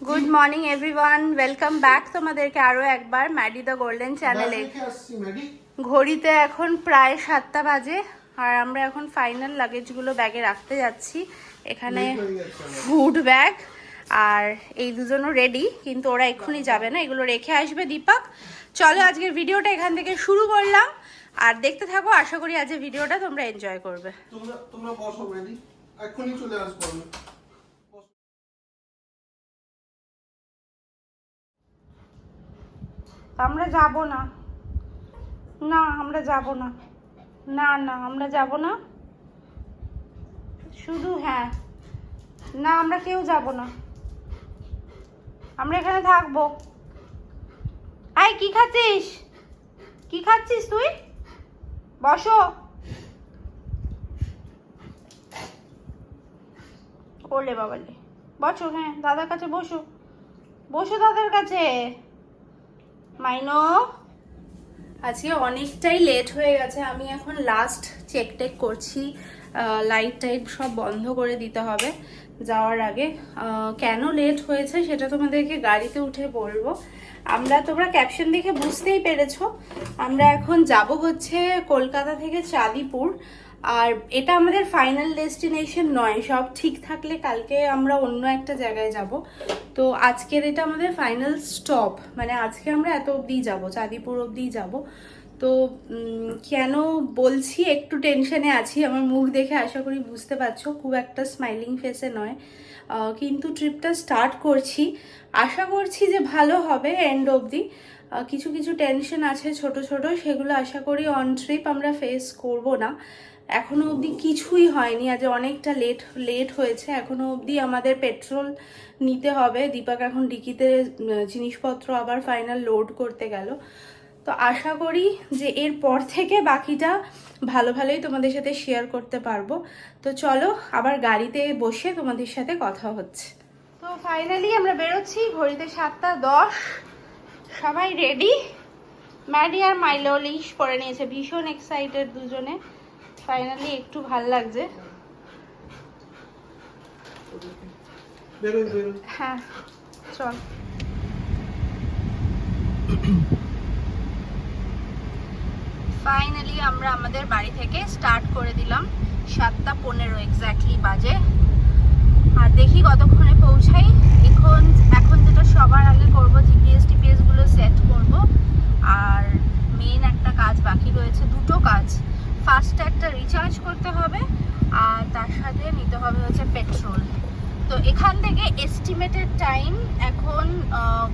Good morning everyone, welcome back তোমাদেরকে আরও একবার ম্যাডি দ্য গোল্ডেন চ্যানেলে। ঘড়িতে এখন প্রায় 7টা বাজে আর আমরা এখন ফাইনাল লাগেজগুলো ব্যাগে রাখতে যাচ্ছি। এখানে ফুড ব্যাগ আর এই দুজনও রেডি, কিন্তু ওরা এক্ষুনি যাবে না, এগুলো রেখে আসবে দীপক। চলো আজকের ভিডিওটা এখান থেকে শুরু করলাম আর দেখতে থাকো। আশা করি আজকের ভিডিওটা তোমরা এনজয় করবে। তোমরা বসো ম্যাডি, এক্ষুনি চলে আসবো আমি। আমরা যাব না, না আমরা যাব না, না না আমরা যাব না, শুধু হ্যাঁ না আমরা কেউ যাব না, আমরা এখানে থাকবো। আই কি খাচ্ছিস, কি খাচ্ছিস তুই? বসো। ওলে বাবালে, বসো, হ্যাঁ দাদার কাছে বসো, বসো দাদার কাছে। মাইনো আজকে অনেকটাই লেট হয়ে গেছে, আমি এখন লাস্ট চেক টেক করছি, লাইট টাইট সব বন্ধ করে দিতে হবে যাওয়ার আগে। কেন লেট হয়েছে সেটা তোমাদেরকে গাড়িতে উঠে বলবো। তোমরা ক্যাপশন দেখে বুঝতেই পেরেছো, আমরা এখন যাব হচ্ছে কলকাতা থেকে চাঁদিপুর। আর এটা আমাদের ফাইনাল ডেস্টিনেশন নয়, সব ঠিক থাকলে কালকে আমরা অন্য একটা জায়গায় যাব। তো আজকের এটা আমাদের ফাইনাল স্টপ, মানে আজকে আমরা এত অবধি যাব, চাঁদিপুর অবধি যাব। তো কেন বলছি, একটু টেনশনে আছি, আমার মুখ দেখে আশা করি বুঝতে পারছো, খুব একটা স্মাইলিং ফেসে নয়, কিন্তু ট্রিপটা স্টার্ট করছি, আশা করছি যে ভালো হবে এন্ড অবধি। কিছু কিছু টেনশন আছে ছোট ছোট, সেগুলো আশা করি অন ট্রিপ আমরা ফেস করব না। এখনো অবধি কিছুই হয়নি, আজ অনেকটা লেট হয়েছে, এখনো অবধি আমাদের পেট্রোল নিতে হবে। দীপক এখন ডিকিতে জিনিসপত্র আবার ফাইনাল লোড করতে গেল। তো আশা করি যে এরপর থেকে বাকিটা ভালোই তোমাদের সাথে শেয়ার করতে পারবো। তো চলো আবার গাড়িতে বসে তোমাদের সাথে কথা হচ্ছে। তো ফাইনালি আমরা বেরোচ্ছি, ঘড়িতে 7:10, সবাই রেডি। ম্যাডি আর মাইলো লিশ পরে নিয়েছে, ভীষণ এক্সাইটেড দুজনে, ফাইনালি একটু ভাল লাগছে। হ্যাঁ চল। ফাইনালি আমরা আমাদের বাড়ি থেকে স্টার্ট করে দিলাম, 7:15 এক্স্যাক্টলি বাজে। আর দেখি কতক্ষণে পৌঁছাই। এখন যেটা সবার আগে করব, জিপিএস গুলো সেট করব। আর মেন একটা কাজ বাকি রয়েছে, দুটো কাজ। ফার্স্টে একটা রিচার্জ করতে হবে আর তার সাথে নিতে হবে হচ্ছে পেট্রোল। তো এখান থেকে এস্টিমেটেড টাইম এখন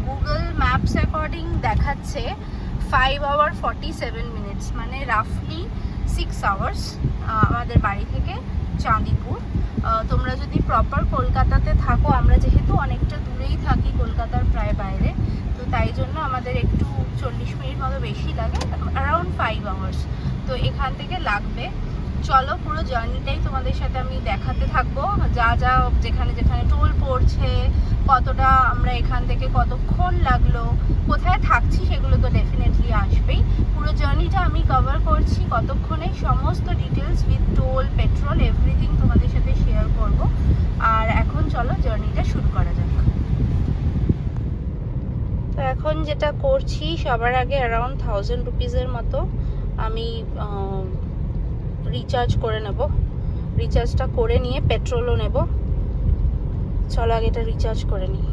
গুগল ম্যাপস অ্যাকর্ডিং দেখাচ্ছে 5 hour 47 minutes, মানে রাফলি 6 hours আমাদের বাড়ি থেকে চাঁদিপুর। তোমরা যদি প্রপার কলকাতাতে থাকো, আমরা যেহেতু অনেকটা দূরেই থাকি কলকাতার প্রায় বাইরে, তো তাই জন্য আমাদের একটু 40 মিনিট মতো বেশি লাগে, অ্যারাউন্ড 5 hours তো এখান থেকে লাগবে। চলো পুরো জার্নিটাই তোমাদের সাথে আমি দেখাতে থাকবো, যেখানে যেখানে টোল পড়ছে, কতটা আমরা এখান থেকে কতক্ষণ লাগলো, কোথায় থাকছি সেগুলো তো ডেফিনেটলি আসবেই। পুরো জার্নিটা আমি কভার করছি, কতক্ষণে সমস্ত details with toll, petrol, everything তোমাদের সাথে শেয়ার করব। আর এখন চলো জার্নিটা শুরু করা যাক। তো এখন যেটা করছি, সবার আগে অ্যারাউন্ড 1000 রুপিসের মতো আমি রিচার্জ করে নেব। রিচার্জটা করে নিয়ে পেট্রোলও নেব। চলো আগে এটা রিচার্জ করে নিই।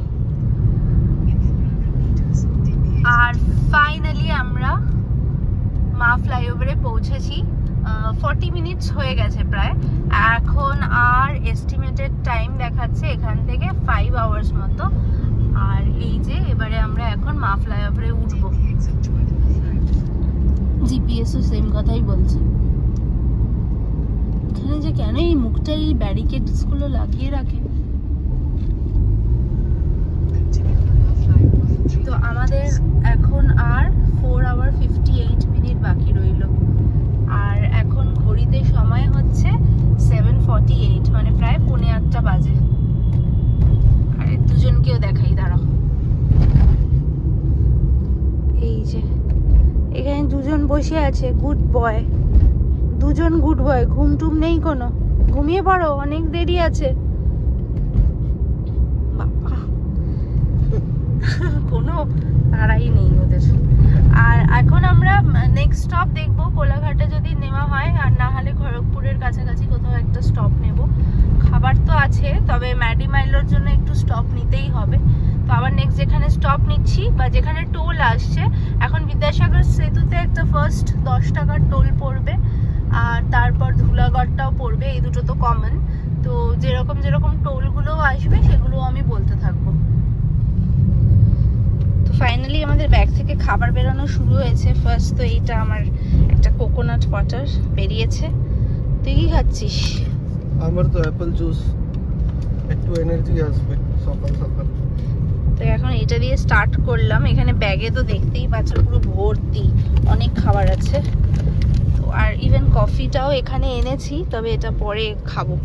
আর ফাইনালি আমরা মা ফ্লাইওভারে পৌঁছেছি, 40 মিনিটস হয়ে গেছে প্রায়। এখন আর এস্টিমেটেড টাইম দেখাচ্ছে এখান থেকে 5 hours মতো। আর এই যে এবারে আমরা এখন মা ফ্লাইওভারে উঠবো, জিপিএসও সেম কথাই বলছে। এখানে যে কেন এই মুখটা এই ব্যারিকেডস গুলো লাগিয়ে রাখে। তো আমাদের এখন আর 4 hour 58 মিনিট বাকি রইল। আর এখন ঘড়িতে সময় হচ্ছে 7:48, মানে প্রায় 7:45 বাজে। আর দুজনকেও দেখাই, দাঁড়াও। এই যে এখানে দুজন বসে আছে, গুড বয়, দুজন গুড বয়, ঘুমটুম নেই কোনো, ঘুমিয়ে পড়ো, অনেক দেরি আছে। বাবা নেক্সট স্টপ দেখবো কোলাঘাটে যদি নেওয়া হয়, আর না হলে খড়গপুরের কাছাকাছি কোথাও একটা স্টপ নেব। খাবার তো আছে, তবে ম্যাডি মাইলোর জন্য একটু স্টপ নিতেই হবে। তো আবার নেক্সট যেখানে স্টপ নিচ্ছি বা যেখানে টোল আসছে, এখন বিদ্যাসাগর সেতুতে একটা ফার্স্ট 10 টাকার টোল পড়বে, আর তারপর ধুলাগড়টাও পড়বে। এই দুটো তো কমন। তো যেরকম যেরকম টোলগুলো আসবে সেগুলো আমি বলতে থাকবো। তো ফাইনালি আমাদের ব্যাগ থেকে খাবার বেরোনো শুরু হয়েছে। ফার্স্ট তো এইটা আমার একটা কোকোনাট ওয়াটার বেরিয়েছে। তুই কি খাচ্ছিস? আমার তো অ্যাপেল জুস, একটু এনার্জি আসবে সকাল সকাল। তো এখন এটা দিয়ে স্টার্ট করলাম। এখানে ব্যাগে তো দেখতেই পাচ্ছ পুরো ভর্তি, অনেক খাবার আছে। তো আর ইভেন কফিটাও এখানে এনেছি, তবে এটা পরে খাবো।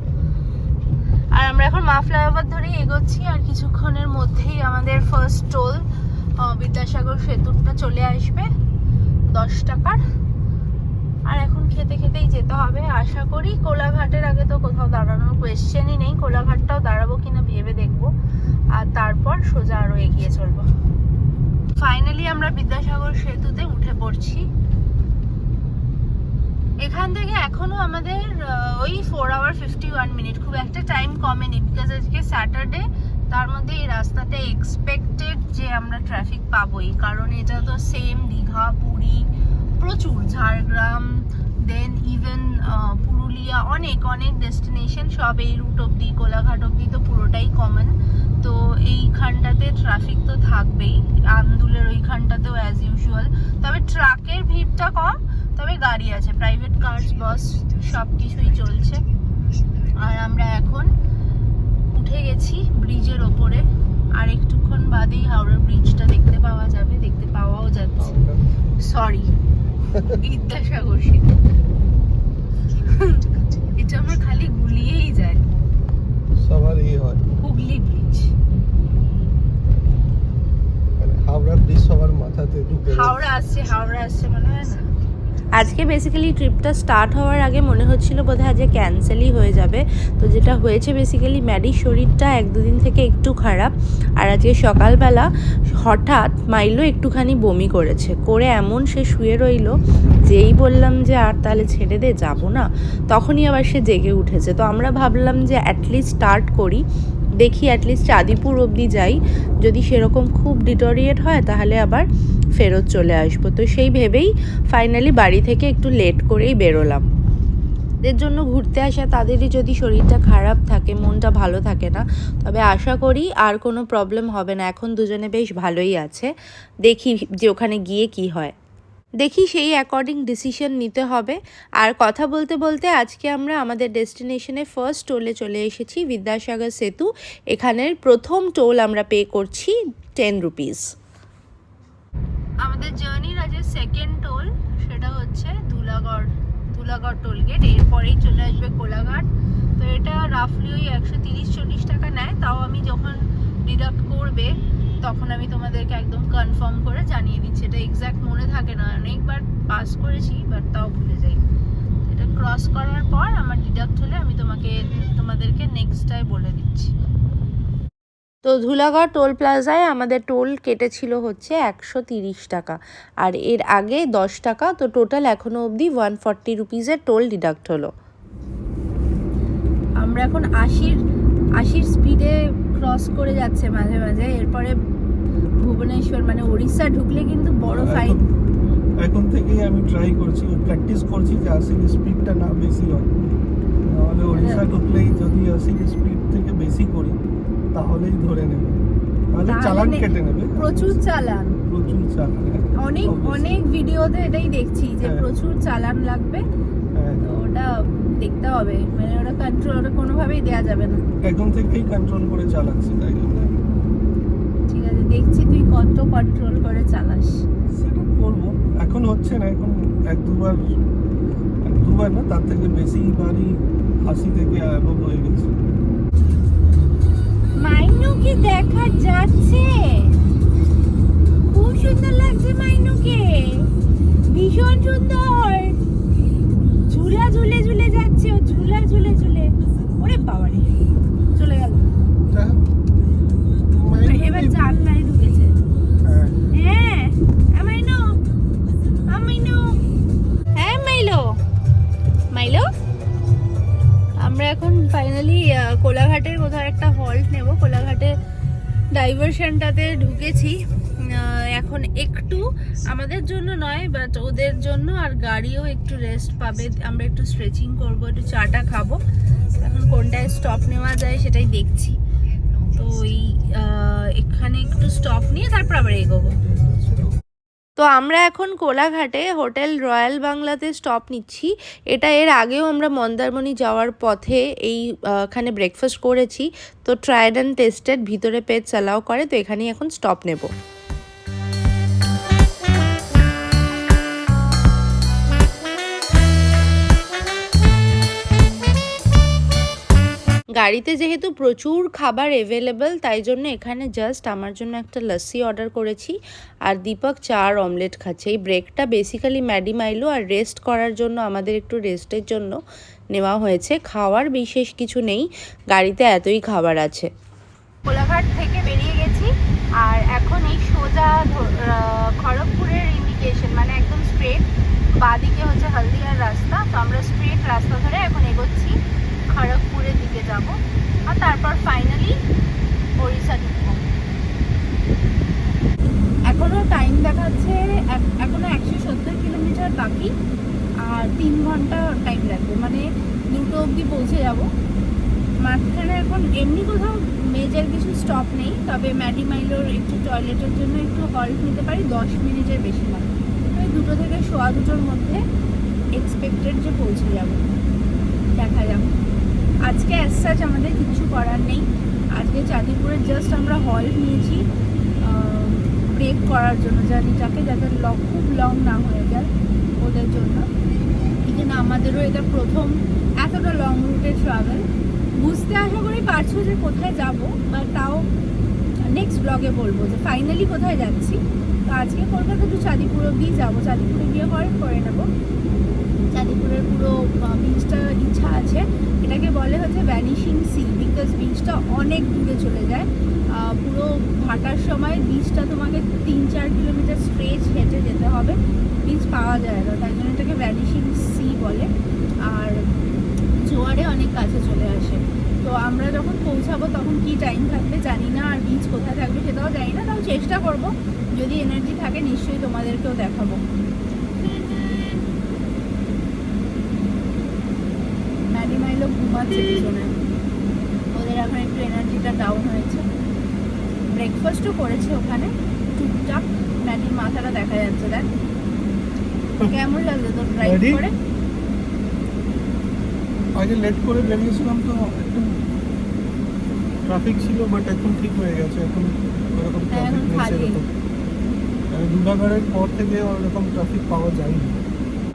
আর আমরা এখন মা ফ্লাইওভার ধরেই এগোচ্ছি, আর কিছুক্ষণের মধ্যেই আমাদের ফার্স্ট টোল বিদ্যাসাগর সেতুটা চলে আসবে 10 টাকার। আর এখন খেতে খেতেই যেতে হবে। আশা করি কোলাঘাটের আগে তো কোথাও দাঁড়ানোর কোয়েশ্চেনই নেই। কোলাঘাটটাও দাঁড়াবো কিনা ভেবে দেখবো, আর তারপর সোজা আরো এগিয়ে চলবো। ফাইনালি আমরা বিদ্যাসাগর সেতুতে উঠে পড়ছি। এখান থেকে এখনো আমাদের ওই 4 আওয়ার 51 মিনিট, খুব একটা টাইম কমেনি, বিকজ আজকে স্যাটারডে। তার মধ্যে এই রাস্তাতে এক্সপেক্টেড যে আমরা ট্রাফিক পাবোই, কারণ এটা তো সেম দীঘা, পুরী, প্রচুর ঝাড়গ্রাম, দেন ইভেন পুরুলিয়া, অনেক অনেক ডেস্টিনেশন সব এই রুট অব্দি, কোলাঘাট অব্দি তো পুরোটাই কমন। তো এইখানটাতে ট্রাফিক তো থাকবেই, আন্দুলের ওইখানটাতেও অ্যাজ ইউজুয়াল। তবে ট্রাকের ভিড়টা কম, তবে গাড়ি আছে, প্রাইভেট কার্স, বাস সব কিছুই চলছে। আর আমরা এখন উঠে গেছি ব্রিজের ওপরে, আর একটুক্ষণ বাদেই হাওড়া ব্রিজটা দেখতে পাওয়া যাবে, দেখতে পাওয়াও যাচ্ছে। সরি, বিদ্যাসাগর সেতু। এটা আমার খালি গুলিয়েই যায়। সবার এই হয়, হুগলি ব্রিজ, মানে হাওড়া ব্রিজ সবার মাথাতে ঢুকে হাওড়া আসছে মনে হয় না। আজকে বেসিক্যালি ট্রিপটা স্টার্ট হওয়ার আগে মনে হচ্ছিল বোধহয় আজকে ক্যান্সেলই হয়ে যাবে। তো যেটা হয়েছে বেসিক্যালি ম্যাডির শরীরটা 1-2 দিন থেকে একটু খারাপ, আর আজকে সকালবেলা হঠাৎ মাইলো একটুখানি বমি করে এমন সে শুয়ে রইল। যেই বললাম যে আর তাহলে ছেড়ে দে, যাবো না, তখনই আবার সে জেগে উঠেছে। তো আমরা ভাবলাম যে অ্যাটলিস্ট স্টার্ট করি, দেখি অ্যাটলিস্ট চাঁদিপুর অবধি যাই, যদি সেরকম খুব ডিটোরিয়েট হয় তাহলে আবার ফেরত চলে আসবো। তো সেই ভেবেই ফাইনালি বাড়ি থেকে একটু লেট করেই বেরোলাম। এদের জন্য ঘুরতে আসা তাদেরই যদি শরীরটা খারাপ থাকে, মনটা ভালো থাকে না, তবে আশা করি আর কোনো প্রবলেম হবে না। এখন দুজনে বেশ ভালোই আছে, দেখি যে ওখানে গিয়ে কি হয়। দেখি সেই অ্যাকর্ডিং ডিসিশন নিতে হবে। আর কথা বলতে বলতে আজকে আমরা আমাদের ডেস্টিনেশনে ফার্স্ট টোলে চলে এসেছি, বিদ্যাসাগর সেতু। এখানের প্রথম টোল আমরা পে করছি 10 রুপিস। আমাদের জার্নির আজ সেকেন্ড টোল, সেটা হচ্ছে ধুলাগড় টোল গেট। এরপরেই চলে আসবে কোলাঘাট। তো এটা রাফলি ওই 130-140 টাকা নেয়। তাও আমি যখন ডিডাক্ট করবে তখন আমি তোমাদেরকে একদম কনফার্ম করে জানিয়ে দিচ্ছি। এটা এক্স্যাক্ট মনে থাকে না, অনেকবার পাস করেছি বাট তাও ভুলে যাই। এটা ক্রস করার পর আমার ডিডাক্ট হলে আমি তোমাদেরকে নেক্সটটাই বলে দিচ্ছি। তো ধুলাগড় টোল প্লাজায় আমাদের টোল কেটেছিল হচ্ছে 130 টাকা, আর এর আগে 10 টাকা। তো টোটাল এখনো অবধি 140 রুপিসের টোল ডিডাক্ট হলো। আমরা এখন 80 স্পিডে ক্রস করে যাচ্ছে মাঝে মাঝে। এরপরে ভুবনেশ্বর মানে ওড়িশা ঢুকলে কিন্তু বড় ফাইন। এখন থেকেই আমি ট্রাই করছি, প্র্যাকটিস করছি যে 80 স্পিডটা না বেশি হয়, নাহলে ওড়িশা ঢুকলেই যদি 80 স্পিড থেকে বেশি করি তাহলেই ধরে নেবে, তাহলে চালান কেটে নেবে। প্রচুর চালান, অনেক ভিডিওতে এটাই দেখছি যে প্রচুর চালান লাগবে। তো ওটা দেখতে হবে, মানে ওটা কন্ট্রোল কোনোভাবেই দেয়া যাবে না। এখন থেকেই কন্ট্রোল করে চালাচ্ছি, তাই ঠিক আছে, দেখছি তুই কত কন্ট্রোল করে চালাস। সেটা করবো, এখন হচ্ছে না, এখন 1-2বার না, তার থেকে বেশি বারই 80 থেকে অ্যাবভ হয়ে গেছে। মাইনুকে দেখা যাচ্ছে, খুব সুন্দর লাগছে মাইনুকে, ভীষণ সুন্দর। ঝুলা ঝুলে ঝুলে যাচ্ছে, ও ঝুলা ঝুলে ঝুলে। ওরে বাবারে, চলে গেল। এবার জানলায় ঢুকেছে। হ্যাঁ, মাইনু, ডাইভারশনটাতে ঢুকেছি। এখন একটু আমাদের জন্য নয় বাট ওদের জন্য, আর গাড়িও একটু রেস্ট পাবে। আমরা একটু স্ট্রেচিং করব, একটু চাটা খাবো। এখন কোনটায় স্টপ নেওয়া যায় সেটাই দেখছি। তো এখানে একটু স্টপ নিয়ে তারপর আবার এগোবো। তো আমরা এখন কোলাঘাটে হোটেল রয়্যাল বাংলাতে স্টপ নিচ্ছি। এটা এর আগেও আমরা মন্দারমণি যাওয়ার পথে এখানে ব্রেকফাস্ট করেছি। তো ট্রায়েড অ্যান্ড টেস্টেড, ভিতরে পেটস অ্যালাউ করে, তো এখানেই এখন স্টপ নেব। গাড়িতে যেহেতু প্রচুর খাবার অ্যাভেলেবেল, তাই জন্য এখানে জাস্ট আমার জন্য একটা লস্যি অর্ডার করেছি, আর দীপক চা আর অমলেট খাচ্ছে। এই ব্রেকটা বেসিক্যালি ম্যাডি মাইলো আর রেস্ট করার জন্য, আমাদের একটু রেস্টের জন্য নেওয়া হয়েছে। খাওয়ার বিশেষ কিছু নেই, গাড়িতে এতই খাবার আছে। কোলাঘাট থেকে বেরিয়ে গেছি, আর এখন এই সোজা খড়গপুরের ইন্ডিকেশন, মানে একদম স্ট্রেট বাঁদিকে হচ্ছে হলদিয়ার রাস্তা। তো আমরা স্ট্রেট রাস্তা ধরে এখন এগোচ্ছি, খড়গপুরের দিকে যাব, আর তারপর ফাইনালি ওড়িশা ঢুকবো। এখনো টাইম দেখাচ্ছে, এখনো 170 কিলোমিটার বাকি, আর 3 ঘন্টা টাইম লাগবে, মানে 2টো অবধি পৌঁছে যাব। মাঝখানে এখন এমনি কোথাও মেজর কিছু স্টপ নেই, তবে ম্যাডি মাইলোর একটু টয়লেটের জন্য একটু হল্ট নিতে পারি, 10 মিনিটের বেশি না। ওই 2টো থেকে 2:15 মধ্যে এক্সপেক্টেড যে পৌঁছে যাব, দেখা যাবে। আজকে অ্যাজ সাচ আমাদের কিছু করার নেই। আজকে চাঁদিপুরে জাস্ট আমরা হল্ট নিয়েছি ব্রেক করার জন্য, জার্নিটাকে যাতে খুব লং না হয়ে যায় ওদের জন্য। এখানে আমাদেরও এটা প্রথম এতটা লং রুটে ট্রাভেল। বুঝতে আশা করি পারছো যে কোথায় যাব, বা তাও নেক্সট ব্লগে বলবো যে ফাইনালি কোথায় যাচ্ছি। তো আজকে কলকাতা টু চাঁদিপুর অবধি যাবো, চাঁদিপুরে গিয়ে হল্ট করে নেবো। চাঁদিপুরের পুরো বিচটা ইচ্ছা আছে। এটাকে বলে হচ্ছে ভ্যানিশিং সি, বিকজ বিচটা অনেক দূরে চলে যায়। পুরো ভাটার সময় বিচটা তোমাকে 3-4 কিলোমিটার স্ট্রেচ হেঁটে যেতে হবে, বিচ পাওয়া যায় না, তাই জন্য এটাকে ভ্যানিশিং সি বলে। আর জোয়ারে অনেক কাছে চলে আসে। তো আমরা যখন পৌঁছাবো তখন কি টাইম থাকবে জানি না, আর বিচ কোথায় থাকবে সেটাও জানি না, তাও চেষ্টা করব, যদি এনার্জি থাকে নিশ্চয়ই তোমাদেরকেও দেখাবো। ম্যাডি মাইলো ঘুমাচ্ছে পিছনে, ওদের এখন একটু এনার্জিটা ডাউন হয়েছে। ব্রেকফাস্টও করেছে ওখানে টুকটাক, ম্যাডির মাথাটা দেখা যাচ্ছে। দেখ কেমন লাগলো তোর ড্রাইভ করে? আগে লেট করে বেরিয়েছিলাম তো একটু ট্রাফিক ছিল, বাট এখন ঠিক হয়ে গেছে। এখন ওরকম ট্রাফিক নেই সেরকম, দুলাগড়ের পর থেকে ওরকম ট্রাফিক পাওয়া যায়নি।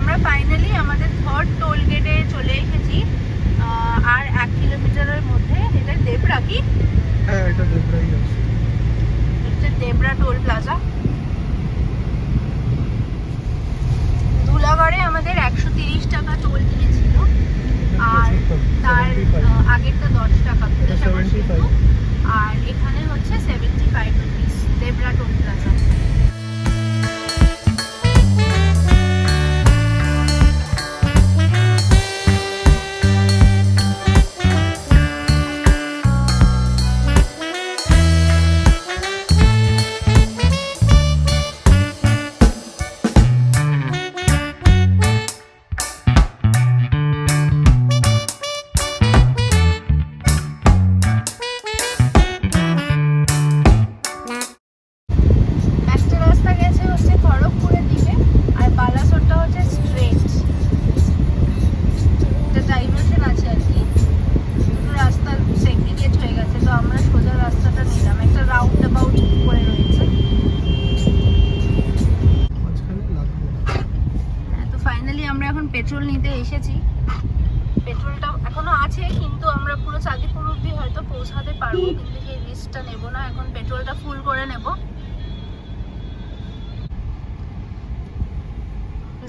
আমরা ফাইনালি আমাদের 3rd টোল গেটে চলে এসেছি, আর 1 কিলোমিটারের মধ্যে। এটা দেবরা কি? হ্যাঁ, এটা দেবরাই আছে, এটা দেবরা টোল প্লাজা। দুলাগড়ে আমাদের 130 টাকা টোল কিনেছিল, আর তার আগেরটা 10 টাকা, আর এখানে হচ্ছে 75 rupees Debra toll plaza. Petrol নিতে এসেছি, পেট্রোলটা এখনো আছে, কিন্তু আমরা পুরো চাঁদিপুর অবধি হয়তো পৌঁছাতে পারবো, কিন্তু সেই রিস্কটা নেব না। এখন পেট্রোলটা ফুল করে নেব,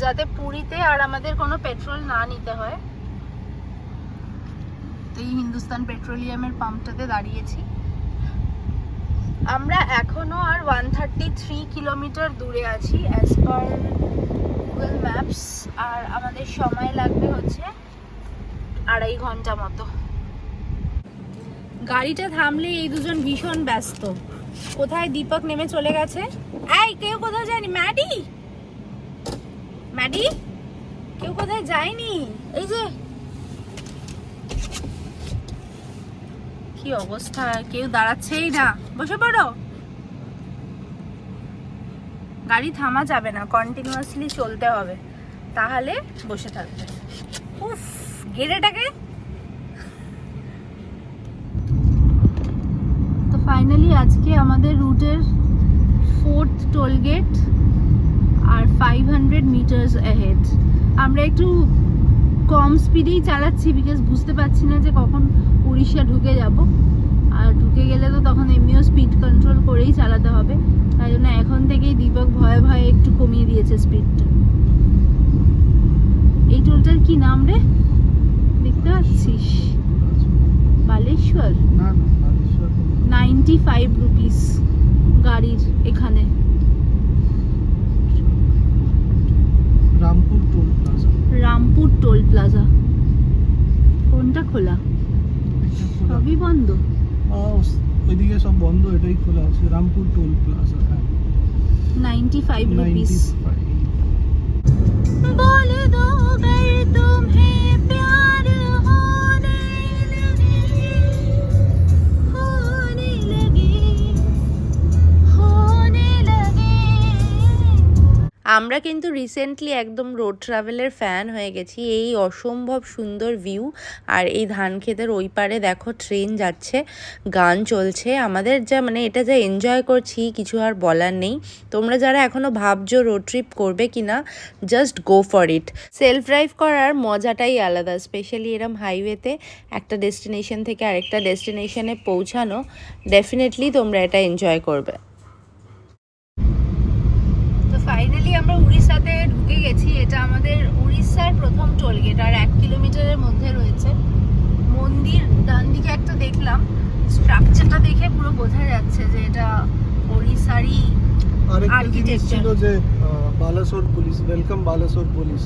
যাতে পুরীতে আর আমাদের কোনো পেট্রোল না নিতে হয়। তো এই হিন্দুস্তান পেট্রোলিয়ামের পাম্পটাতে দাঁড়িয়েছি। আমরা এখনো আর 133 কিলোমিটার দূরে আছি অ্যাজ পার গুগল ম্যাপস, আর আমাদের সময় লাগবে হচ্ছে 2.5 ঘন্টা মতো। গাড়িটা থামলে এই দুজন ভীষণ ব্যস্ত, কোথায় দীপক নেমে চলে গেছে। এই কেউ কোথায় যায়নি। ম্যাডি, ম্যাডি, কেউ কোথায় যায়নি। এই যে কি অবস্থা, কেউ দাঁড়াচ্ছেই না। বসে পড়ো। গাড়ি থামা যাবে না, কন্টিনিউয়াসলি চলতে হবে, তাহলে বসে থাকবে। উফ, গেড়েটাকে। তো ফাইনালি আজকে আমাদের রুটের 4th টোল গেট আর 500 মিটার্স অ্যাহেড। আমরা একটু কম স্পিডেই চালাচ্ছি বিকজ বুঝতে পারছি না যে কখন উড়িষ্যা ঢুকে যাব, আর ঢুকে গেলে তো তখন এমনিও স্পিড কন্ট্রোল করেই চালাতে হবে। তাই জন্য এখন থেকেই দীপক ভয়ে ভয়ে একটু কমিয়ে দিয়েছে স্পিডটা। এই টোলটার কি নাম রে, দেখতে পাচ্ছিস? বালেশ্বর। 95 রুপিস গাড়ির এখানে। Rampur toll plaza. Rampur toll plaza কোনটা খোলা? সবই বন্ধ। ওইদিকে সব বন্ধ, এটাই খোলা আছে। Rampur toll plaza. 95 রুপিস। 95। बोल दो अगर तुम्हें प्यार होने लगे, होने लगे, होने लगे। আমরা কিন্তু রিসেন্টলি একদম রোড ট্রাভেলের ফ্যান হয়ে গেছি। এই অসম্ভব সুন্দর ভিউ, আর এই ধান ক্ষেতের ওই পারে দেখো ট্রেন যাচ্ছে, গান চলছে। আমাদের যা মানে এটা যা এনজয় করছি কিছু আর বলার নেই। তোমরা যারা এখনও ভাবছো রোড ট্রিপ করবে কি না, just go for it. Self drive করার মজাটাই আলাদা, স্পেশালি এরম হাইওয়েতে একটা ডেস্টিনেশন থেকে আরেকটা ডেস্টিনেশনে পৌঁছানো। ডেফিনেটলি তোমরা এটা এনজয় করবে। তো ফাইনালি আমরা উড়িষ্যাতে ঢুকে গেছি। এটা আমাদের উড়িষ্যার প্রথম টোল গেট, আর 1 কিলোমিটারের মধ্যে রয়েছে। মন্দির ডান দিকে একটা দেখলাম, স্ট্রাকচারটা দেখে পুরো বোঝা যাচ্ছে যে এটা ওড়িশারই আর্কিটেকচার। ছিল যে Balasore police, welcome Balasore police,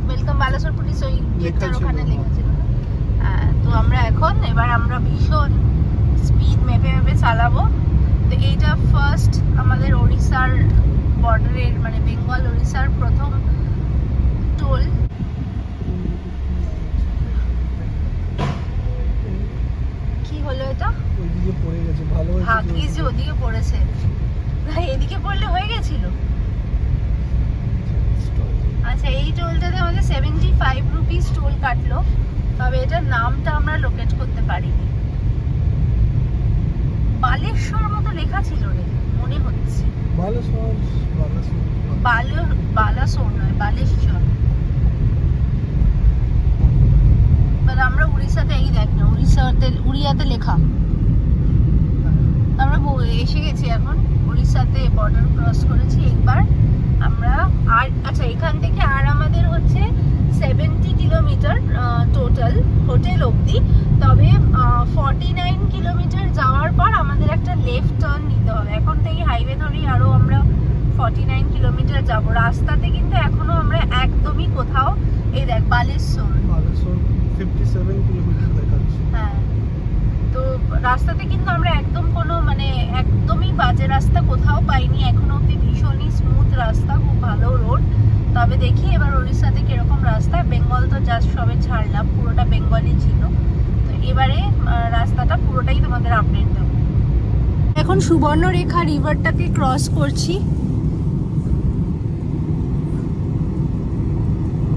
welcome Balasore police, ওই গেটটার ছিল। ওখানে লেখা ছিল। তো আমরা এবার ভীষণ স্পিড মেপে মেপে চালাবো। তো এইটা ফার্স্ট আমাদের ওড়িশার বর্ডারের, মানে বেঙ্গল ওড়িশার প্রথম টোল। কি হলো এটা? ওইদিকে পড়ে গেছে, ভালো হয়েছে। ভাগ্যিস যে ওদিকে পড়েছে, ভাই এদিকে পড়লে হয়ে গেছিল। আচ্ছা, এই টোলটাতে আমাদের 75 রুপিস টোল কাটলো, তবে এটার নামটা আমরা লোকেট করতে পারিনি। বালেশ্বর মতো লেখা ছিল রে, মনে হচ্ছে। বালাসোর, বালাসোর নয়, বালেশ্বর। আমরা উড়িষ্যাতে, এই দেখ না, উড়িয়াতে লেখা। আমরা এসে গেছি এখন উড়িষ্যাতে, বর্ডার ক্রস করেছি একবার আমরা। আর আচ্ছা, এখান থেকে আর আমাদের হচ্ছে 70 কিলোমিটার টোটাল হোটেল অবধি। তবে 49 কিলোমিটার যাওয়ার পর আমাদের একটা লেফট টার্ন নিতে হবে। এখন থেকে হাইওয়ে ধরেই আরো আমরা 49 কিলোমিটার যাব। রাস্তাতে কিন্তু এখনো আমরা একদমই কোথাও, এই দেখ বালেশ্বর 57 কিলোমিটার দেখাচ্ছে। হ্যাঁ, তো রাস্তাতে কিন্তু আমরা একদম কোনো মানে একদমই বাজে রাস্তা কোথাও পাইনি এখনো অব্দি। ভীষণই স্মুথ রাস্তা, খুব ভালো রোড। তবে দেখি এবার ওড়িশাতে কিরকম রাস্তা। বেঙ্গল তো জাস্ট সবে ছাড়লাম, পুরোটা বেঙ্গলই ছিল। তো এবারে রাস্তাটা পুরোটাই তোমাদের আপডেট দেবো। এখন সুবর্ণরেখা রিভারটাকে ক্রস করছি।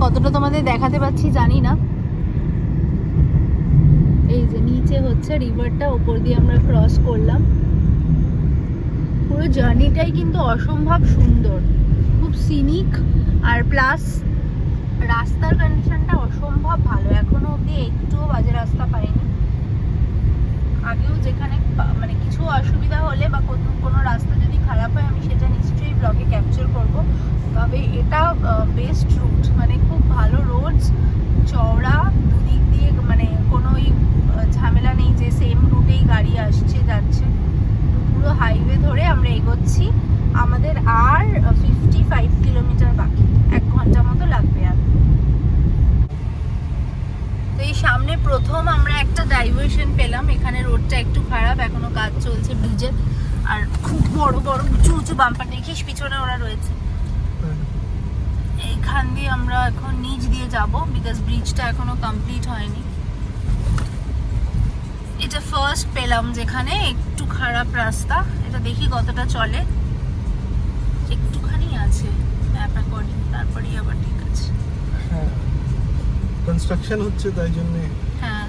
কতটা তোমাদের দেখাতে পাচ্ছি জানি না। এই যে নিচে হচ্ছে রিভারটা, উপর দিয়ে আমরা ক্রস করলাম। পুরো জার্নিটাই কিন্তু অসম্ভব সুন্দর, খুব সিনিক, আর প্লাস রাস্তার কন্ডিশনটা অসম্ভব ভালো। এখনো অবধি একটুও বাজে রাস্তা পাইনি। আগেও যেখানে মানে কিছু অসুবিধা হলে বা কোনো রাস্তা যদি খারাপ হয়, আমি সেটা নিশ্চয়ই ব্লগে ক্যাপচার করব। তবে এটা বেস্ট রুট, মানে খুব ভালো রোডস, চওড়া, দুদিক দিয়ে মানে কোনোই ঝামেলা নেই যে সেম রুটেই গাড়ি আসছে যাচ্ছে। পুরো হাইওয়ে ধরে আমরা এগোচ্ছি। আমাদের আর 55 কিলোমিটার বাকি, 1 ঘন্টা মতো লাগবে। আর তো এই সামনে প্রথম আমরা একটা ডাইভারশন পেলাম। এখানে রোডটা একটু খারাপ, এখনো কাজ চলছে ব্রিজের। আর বড় বড় উঁচু উঁচু বাম্পার, দেখিস পিছনে ওরা রয়েছে। এইখান দিয়ে আমরা এখন নিচ দিয়ে যাব, বিকজ ব্রিজটা এখনো কমপ্লিট হয়নি। এটা ফার্স্ট পেলাম যেখানে একটু খারাপ রাস্তা, এটা দেখি কতটা চলে। একটুখানি আছে ম্যাপ অ্যাকর্ডিং, তারপরেই আবার ঠিক আছে। হ্যাঁ, কনস্ট্রাকশন হচ্ছে তাই জন্য হ্যাঁ,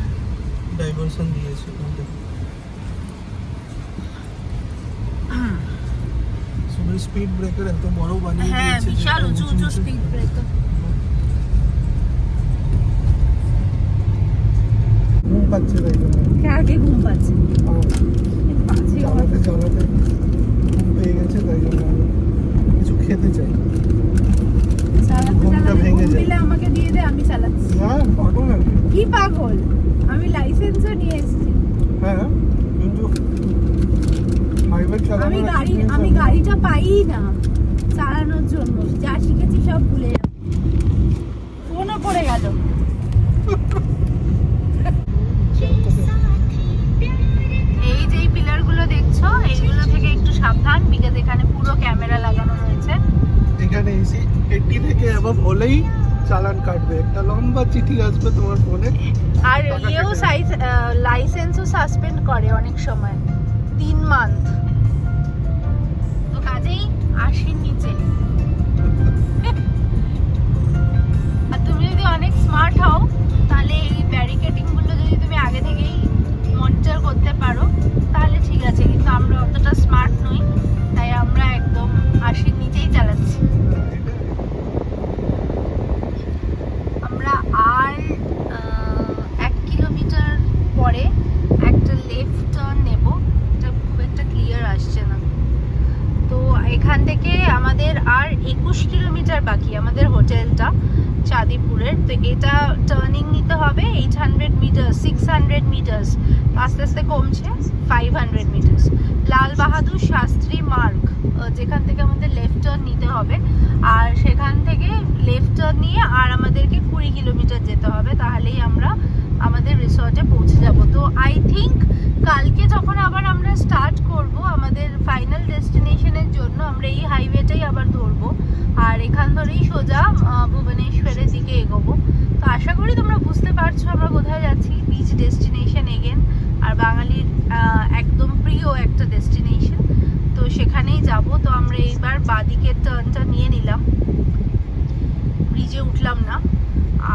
ডাইভারশন দিয়েছে। সুপার স্পিড ব্রেকার এত বড় বানিয়ে দিয়েছে। হ্যাঁ, বিশাল উঁচু উঁচু স্পিড ব্রেকার। ঘুম পাচ্ছে তাই জন্য। আগে ঘুম পাচ্ছে, চালাতে চালাতে ঘুম পেয়ে গেছে তাই জন্য আমি কিছু খেতে চাই। ঘুমটা ভেঙে যায়। আমাকে দিয়ে দে, আমি চালাচ্ছি। না পাগল নাকি? কি পাগল, আমি লাইসেন্সও নিয়ে এসেছি। হ্যাঁ, কিন্তু আমি গাড়িটা পাই না চালানোর জন্য, যা শিখেছি সব ভুলে যাবো। ফোনও পড়ে গেল। এই যে পিলার গুলো দেখছো, এইগুলো থেকে একটু সাবধান, বিকজ এখানে পুরো ক্যামেরা লাগানো রয়েছে। এখানে এসি 80 থেকে অ্যাবভ হলেই চালান কাটবে, একটা লম্বা চিঠি আসবে তোমার ফোনে। আর ইয়েও লাইসেন্সও সাসপেন্ড করে অনেক সময়, 3 মান্থ। তো কাজেই 80 নিচে। আর তুমি যদি অনেক স্মার্ট হও, তাহলে এই ব্যারিকেডিং গুলো যদি তুমি আগে থেকেই মনিটর করতে পারো তাহলে ঠিক আছে, কিন্তু আমরা অতটা স্মার্ট নই, তাই আমরা একদম 80 নিচেই চালাচ্ছি। আমরা আর 1 কিলোমিটার পরে একটা লেফট টার্ন নেব, এটা খুব একটা ক্লিয়ার আসছে না। তো এখান থেকে আমাদের আর 21 কিলোমিটার বাকি, আমাদের হোটেলটা চাঁদিপুরের। তো এটা টার্নিং নিতে হবে 800 মিটার, 600 মিটার্স, আস্তে আস্তে কমছে 500 মিটার্স। লাল বাহাদুর শাস্ত্রী মার্গ, যেখান থেকে আমাদের লেফট টার্ন নিতে হবে, আর সেখান থেকে লেফট টার্ন নিয়ে আর আমাদেরকে 20 কিলোমিটার যেতে হবে, তাহলেই আমরা আমাদের রিসর্টে পৌঁছে যাব। তো আই থিঙ্ক কালকে যখন আবার আমরা স্টার্ট করব আমাদের ফাইনাল ডেস্টিনেশনের জন্য, আমরা এই হাইওয়েটাই আবার ধরবো, আর এখান ধরেই সোজা ভুবনেশ্বরের দিকে এগোবো। তো আশা করি তোমরা বুঝতে পারছো আমরা কোথায় যাচ্ছি, বিচ ডেস্টিনেশন এগেন, আর বাঙালির একদম প্রিয় একটা ডেস্টিনেশন, তো সেখানেই যাব। তো আমরা এইবার বাদিকের টার্নটা নিয়ে নিলাম, ব্রিজে উঠলাম না,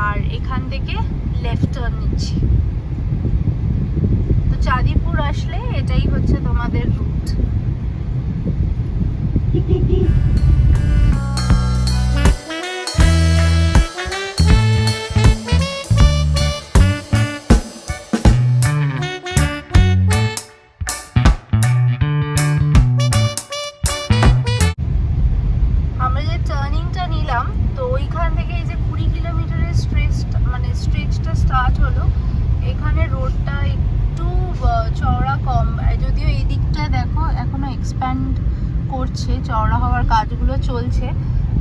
আর এখান থেকে লেফট টার্ন নিচ্ছি। তো চাঁদিপুর আসলে এটাই হচ্ছে তোমাদের রুট। আমরা যে টার্নিংটা নিলাম, তো ওইখান থেকে এই যে 20 কিলোমিটারের স্ট্রেচটা স্টার্ট হলো। এখানে রোডটা একটু চওড়া কম, যদিও এই দিকটা দেখো এখনো এক্সপ্যান্ড করছে, চওড়া হওয়ার কাজগুলো চলছে,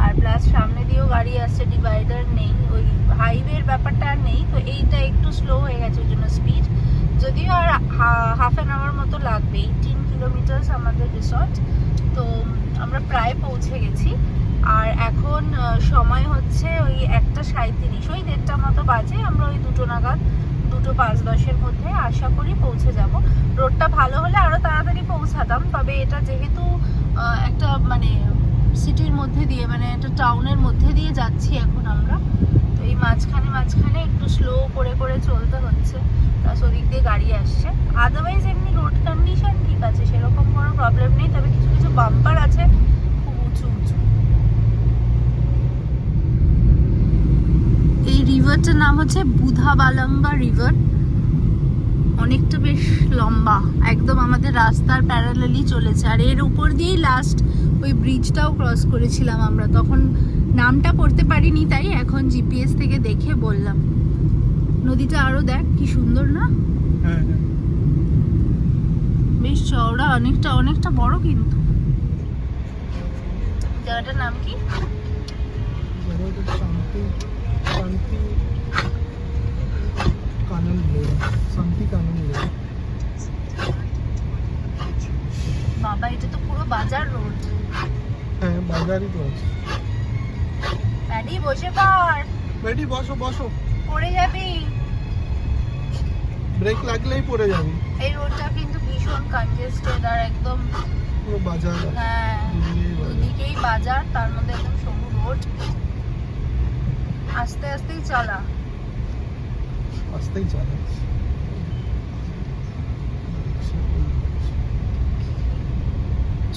আর প্লাস সামনে দিয়েও গাড়ি আসছে, ডিভাইডার নেই, ওই হাইওয়ের ব্যাপারটা আর নেই। তো এইটা একটু স্লো হয়ে গেছে, ওই জন্য স্পিড, যদিও আর হাফ অ্যান আওয়ার মতো লাগবে। 18 কিলোমিটার আমাদের রিসর্ট, তো আমরা প্রায় পৌঁছে গেছি। আর এখন সময় হচ্ছে ওই 1:37, ওই 1:30 মতো বাজে। আমরা ওই 2 নাগাদ, 2:05-10 মধ্যে আশা করি পৌঁছে যাব। রোডটা ভালো হলে আরো তাড়াতাড়ি পৌঁছাতাম, তবে এটা যেহেতু একটা মানে সিটির মধ্যে দিয়ে, মানে একটা টাউনের মধ্যে দিয়ে যাচ্ছি এখন আমরা, তো এই মাঝখানে একটু স্লো করে করে চলতে হচ্ছে, প্লাস ওদিক দিয়ে গাড়ি আসছে। আদারওয়াইজ এমনি রোড কন্ডিশন ঠিক আছে, সেরকম কোনো প্রবলেম নেই, তবে কিছু কিছু বাম্পার আছে খুব উঁচু উঁচু। এই রিভারটার নাম হচ্ছে বুধাবালাঙ্গা রিভার, অনেকটা বেশ লম্বা, একদম আমাদের রাস্তার প্যারালালি চলেছে, আর এর উপর দিয়েই লাস্ট ওই ব্রিজটাও ক্রস করেছিলাম আমরা, তখন নামটা পড়তে পারিনি, তাই এখন জিপিএস থেকে দেখে বললাম। নদীটা আরো দেখ কি সুন্দর না? হ্যাঁ, বেশ চওড়া, অনেকটা বড়। কিন্তু জায়গাটার নাম কি? বাবা, এটা তো পুরো বাজার রোড। হ্যাঁ বাজারই তো আছে। ম্যাডি বসে পড়, বেটি বসো বসো, পড়ে যাবি। ব্রেক লাগলেই পড়ে যাবি। এই রোডটা কিন্তু ভীষণ কনজেস্টেড আর একদম পুরো বাজার আছে। হ্যাঁ দুদিকেই বাজার, তার মধ্যে একদম সরু রোড। আস্তে আস্তেই চলা। আস্তেই চলে।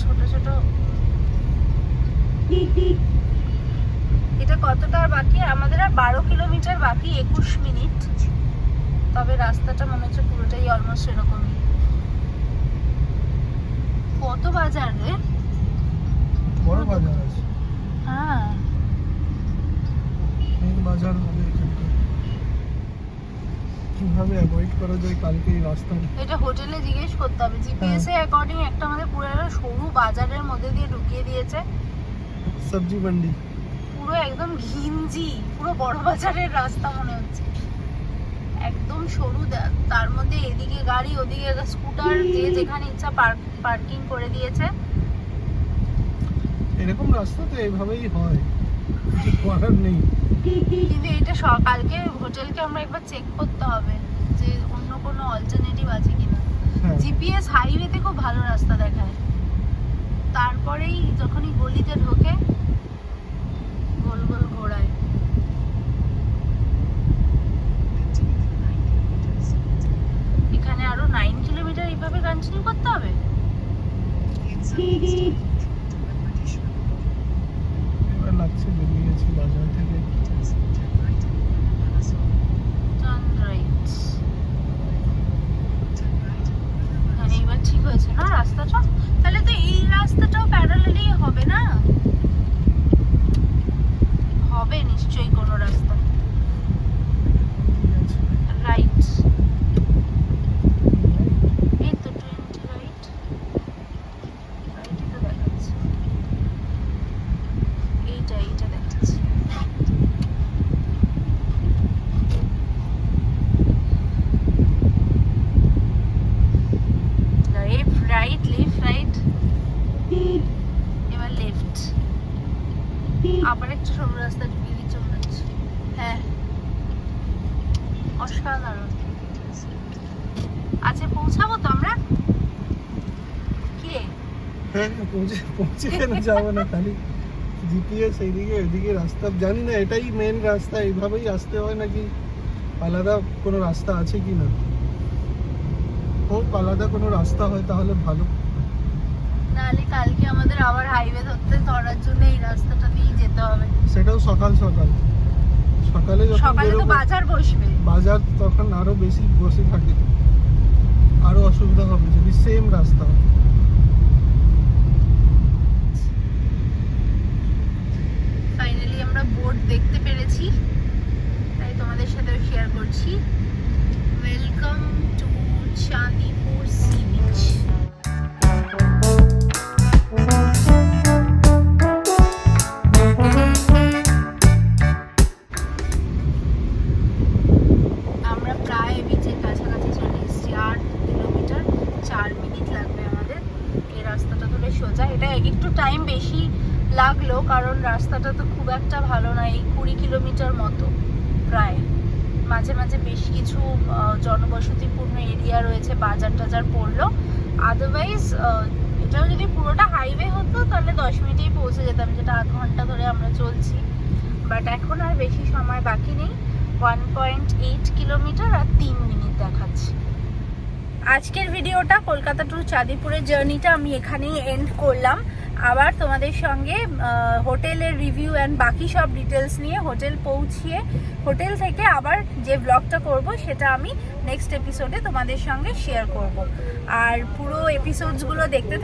ছোট ছোট এটা কতটা আর বাকি? আমাদের আর 12 কিলোমিটার বাকি, 21 মিনিট। তবে রাস্তাটা মনে হচ্ছে পুরোটাই অলমোস্ট এরকমই। কত বাজার রে, বড় বাজার আছে। হ্যাঁ মেন বাজার হবে এখানটা। কিভাবে অ্যাভয়েড করা যায় কালকে এই রাস্তা? এটা হোটেলে জিজ্ঞেস করতে হবে। জিপিএস এর অ্যাকর্ডিং একটা আমাদের পুরো একটা সরু বাজারের মধ্যে দিয়ে ঢুকিয়ে দিয়েছে। সবজি মান্ডি পুরো একদম ঘিঞ্জি, পুরো বড় বাজারের রাস্তা মনে হচ্ছে। একদম সরু, তার মধ্যে এদিকে গাড়ি ওদিকে স্কুটার, যে যেখানে ইচ্ছা পার্কিং করে দিয়েছে। এরকম রাস্তা তো এইভাবেই হয়, কিছু করার নেই। কিন্তু এটা কালকে হোটেলকে আমরা একবার চেক করতে হবে যে অন্য কোনো অল্টারনেটিভ আছে কিনা। হ্যাঁ। জিপিএস হাইওয়েতে খুব ভালো রাস্তা দেখায়, তারপরেই যখনই গলিতে ঢোকে গোল গোল ঘোরায়। এখানে আরো 9 কিলোমিটার এইভাবে কন্টিনিউ করতে হবে। এবার লাগছে বেরিয়েছি বাজার থেকে। Turn right. এখানে এবার ঠিক হয়েছে না রাস্তাটা? তাহলে তো এই রাস্তাটাও প্যারালালি হবে না? হবে নিশ্চয়ই কোনো রাস্তা। রাইট, এই তো 20 রাইট। রাইটই তো দেখাচ্ছে, এইটা দেখাচ্ছে। রাইট, লেফট, রাইট, এবার লেফট। আবার একটা সরু রাস্তা ঢুকিয়ে দিচ্ছে মনে হচ্ছে। হ্যাঁ অসাধারণ। আচ্ছা পৌঁছাবো তো আমরা? কি রে? হ্যাঁ পৌঁছে কেন যাবো না? খালি জিপিএস এইদিকে ওইদিকে রাস্তা জানি না, এটাই মেন রাস্তা, এইভাবেই আসতে হয় নাকি আলাদা কোনো রাস্তা আছে কি না? হোক আলাদা কোনো রাস্তা হয় তাহলে ভালো। নাহলে কালকে আমাদের আবার হাইওয়ে ধরার জন্য এই রাস্তাটা দিয়েই যেতে হবে। সেটাও সকাল সকালে যখন সকালে তো বেরোবো, বাজার বসবে। বাজার তখন আরো বেশি বসে থাকে, আরো অসুবিধা হবে যদি সেম রাস্তা হয়। ফাইনালি আমরা বোর্ড দেখতে পেরেছি, তাই তোমাদের সাথে শেয়ার করছি। Welcome to Chandipur sea beach. আমরা প্রায় বিচের কাছাকাছি চলে এসেছি। 8 কিলোমিটার 4 মিনিট লাগবে আমাদের এই রাস্তাটা ধরে সোজা। এটা একটু টাইম বেশি লাগলো কারণ রাস্তাটা তো খুব একটা ভালো না। এই 20 কিলোমিটার মতো প্রায়, মাঝে মাঝে বেশ কিছু জনবসতিপূর্ণ এরিয়া রয়েছে, বাজার টাজার পড়লো। আদারওয়াইজ এটাও যদি পুরোটা হাইওয়ে হতো তাহলে 10 মিনিটেই পৌঁছে যেতাম, যেটা আধ ঘন্টা ধরে আমরা চলছি। বাট এখন আর বেশি সময় বাকি নেই। 1.8 কিলোমিটার আর 3 মিনিট দেখাচ্ছে। আজকের ভিডিওটা কলকাতা টু চাঁদিপুরের জার্নিটা আমি এখানেই এন্ড করলাম। আবার তোমাদের সঙ্গে হোটেলের রিভিউ অ্যান্ড বাকি সব ডিটেলস নিয়ে হোটেল পৌঁছিয়ে হোটেল থেকে আবার যে ব্লগটা করব সেটা আমি নেক্সট এপিসোডে তোমাদের সঙ্গে শেয়ার করব। আর পুরো এপিসোডসগুলো দেখতে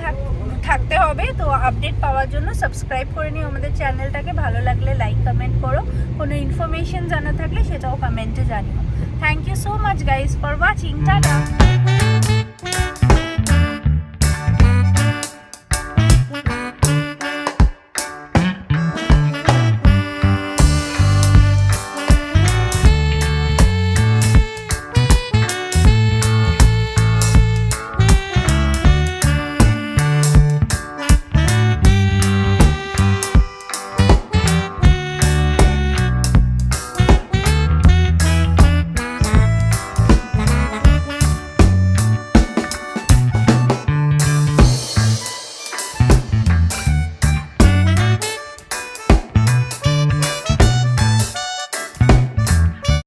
থাকতে হবে, তো আপডেট পাওয়ার জন্য সাবস্ক্রাইব করে নিও আমাদের চ্যানেলটাকে। ভালো লাগলে লাইক কমেন্ট করো, কোনো ইনফরমেশন জানা থাকলে সেটাও কমেন্টে জানিও। Thank you so much guys for watching. Tata.